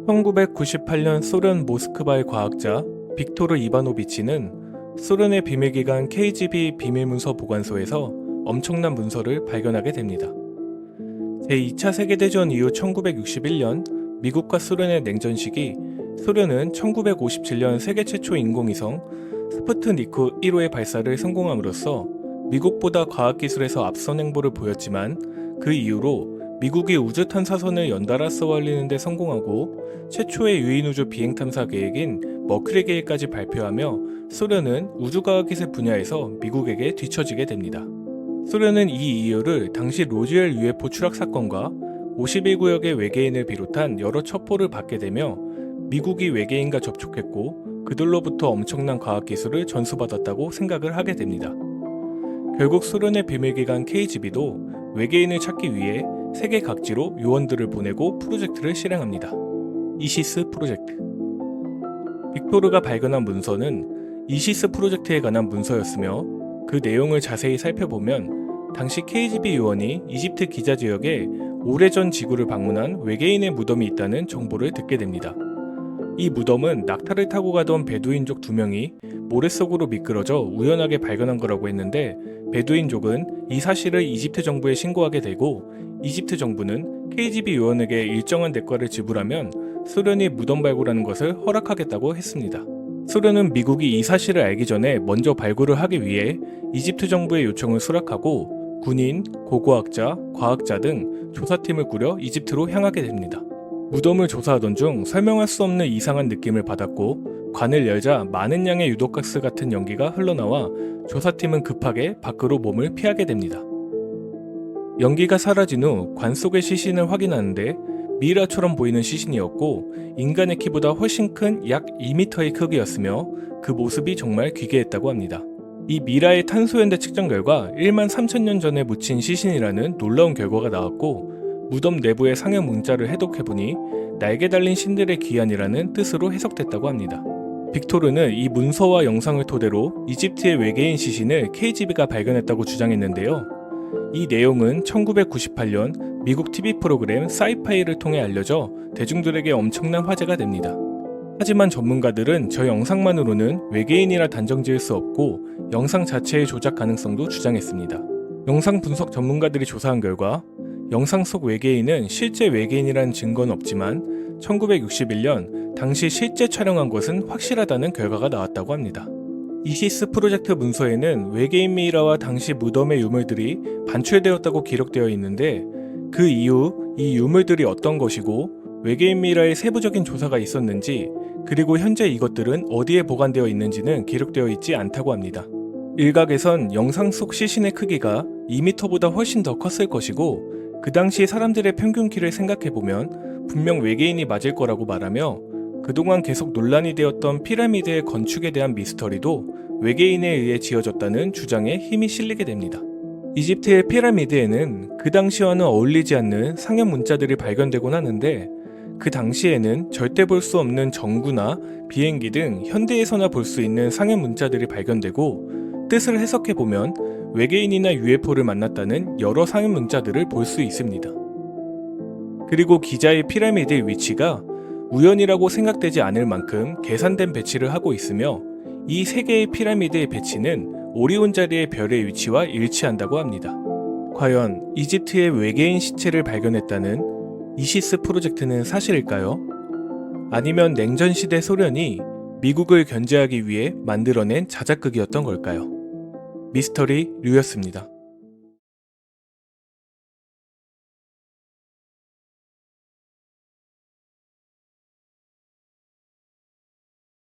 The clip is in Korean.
(1998년) 소련 모스크바의 과학자 빅토르 이바노비치는 소련의 비밀기관 KGB 비밀문서 보관소에서 엄청난 문서를 발견하게 됩니다. 제2차 세계대전 이후 1961년 미국과 소련의 냉전 시기, 소련은 1957년 세계 최초 인공위성 스푸트니크 1호의 발사를 성공함으로써 미국보다 과학기술에서 앞선 행보를 보였지만, 그 이후로 미국이 우주 탐사선을 연달아 쏘아올리는 데 성공하고 최초의 유인우주 비행 탐사 계획인 머큐리 계획까지 발표하며 소련은 우주과학기술 분야에서 미국에게 뒤처지게 됩니다. 소련은 이 이유를 당시 로즈웰 UFO 추락 사건과 51구역의 외계인을 비롯한 여러 첩보를 받게 되며 미국이 외계인과 접촉했고 그들로부터 엄청난 과학기술을 전수받았다고 생각을 하게 됩니다. 결국 소련의 비밀기관 KGB도 외계인을 찾기 위해 세계 각지로 요원들을 보내고 프로젝트를 실행합니다. 이시스 프로젝트. 빅토르가 발견한 문서는 이시스 프로젝트에 관한 문서였으며, 그 내용을 자세히 살펴보면 당시 KGB 요원이 이집트 기자 지역에 오래전 지구를 방문한 외계인의 무덤이 있다는 정보를 듣게 됩니다. 이 무덤은 낙타를 타고 가던 베두인족 2명이 모래 속으로 미끄러져 우연하게 발견한 거라고 했는데, 베두인족은 이 사실을 이집트 정부에 신고하게 되고 이집트 정부는 KGB 요원에게 일정한 대가를 지불하면 소련이 무덤 발굴하는 것을 허락하겠다고 했습니다. 소련은 미국이 이 사실을 알기 전에 먼저 발굴을 하기 위해 이집트 정부의 요청을 수락하고 군인, 고고학자, 과학자 등 조사팀을 꾸려 이집트로 향하게 됩니다. 무덤을 조사하던 중 설명할 수 없는 이상한 느낌을 받았고, 관을 열자 많은 양의 유독가스 같은 연기가 흘러나와 조사팀은 급하게 밖으로 몸을 피하게 됩니다. 연기가 사라진 후 관 속의 시신을 확인하는데 미이라처럼 보이는 시신이었고 인간의 키보다 훨씬 큰 약 2m의 크기였으며 그 모습이 정말 기괴했다고 합니다. 이 미라의 탄소연대 측정 결과 1만 3천년 전에 묻힌 시신이라는 놀라운 결과가 나왔고, 무덤 내부의 상형 문자를 해독해보니 날개 달린 신들의 귀환이라는 뜻으로 해석됐다고 합니다. 빅토르는 이 문서와 영상을 토대로 이집트의 외계인 시신을 KGB가 발견했다고 주장했는데요. 이 내용은 1998년 미국 TV 프로그램 사이파이를 통해 알려져 대중들에게 엄청난 화제가 됩니다. 하지만 전문가들은 저 영상만으로는 외계인이라 단정 지을 수 없고 영상 자체의 조작 가능성도 주장했습니다. 영상 분석 전문가들이 조사한 결과 영상 속 외계인은 실제 외계인이라는 증거는 없지만 1961년 당시 실제 촬영한 것은 확실하다는 결과가 나왔다고 합니다. 이시스 프로젝트 문서에는 외계인 미이라와 당시 무덤의 유물들이 반출되었다고 기록되어 있는데, 그 이후 이 유물들이 어떤 것이고 외계인 미이라의 세부적인 조사가 있었는지, 그리고 현재 이것들은 어디에 보관되어 있는지는 기록되어 있지 않다고 합니다. 일각에선 영상 속 시신의 크기가 2m보다 훨씬 더 컸을 것이고, 그 당시 사람들의 평균 키를 생각해보면 분명 외계인이 맞을 거라고 말하며, 그동안 계속 논란이 되었던 피라미드의 건축에 대한 미스터리도 외계인에 의해 지어졌다는 주장에 힘이 실리게 됩니다. 이집트의 피라미드에는 그 당시와는 어울리지 않는 상형 문자들이 발견되곤 하는데, 그 당시에는 절대 볼 수 없는 전구나 비행기 등 현대에서나 볼 수 있는 상형 문자들이 발견되고, 뜻을 해석해보면 외계인이나 UFO를 만났다는 여러 상형 문자들을 볼 수 있습니다. 그리고 기자의 피라미드의 위치가 우연이라고 생각되지 않을 만큼 계산된 배치를 하고 있으며, 이 세 개의 피라미드의 배치는 오리온 자리의 별의 위치와 일치한다고 합니다. 과연 이집트의 외계인 시체를 발견했다는 이시스 프로젝트는 사실일까요? 아니면 냉전시대 소련이 미국을 견제하기 위해 만들어낸 자작극이었던 걸까요? 미스터리 류였습니다.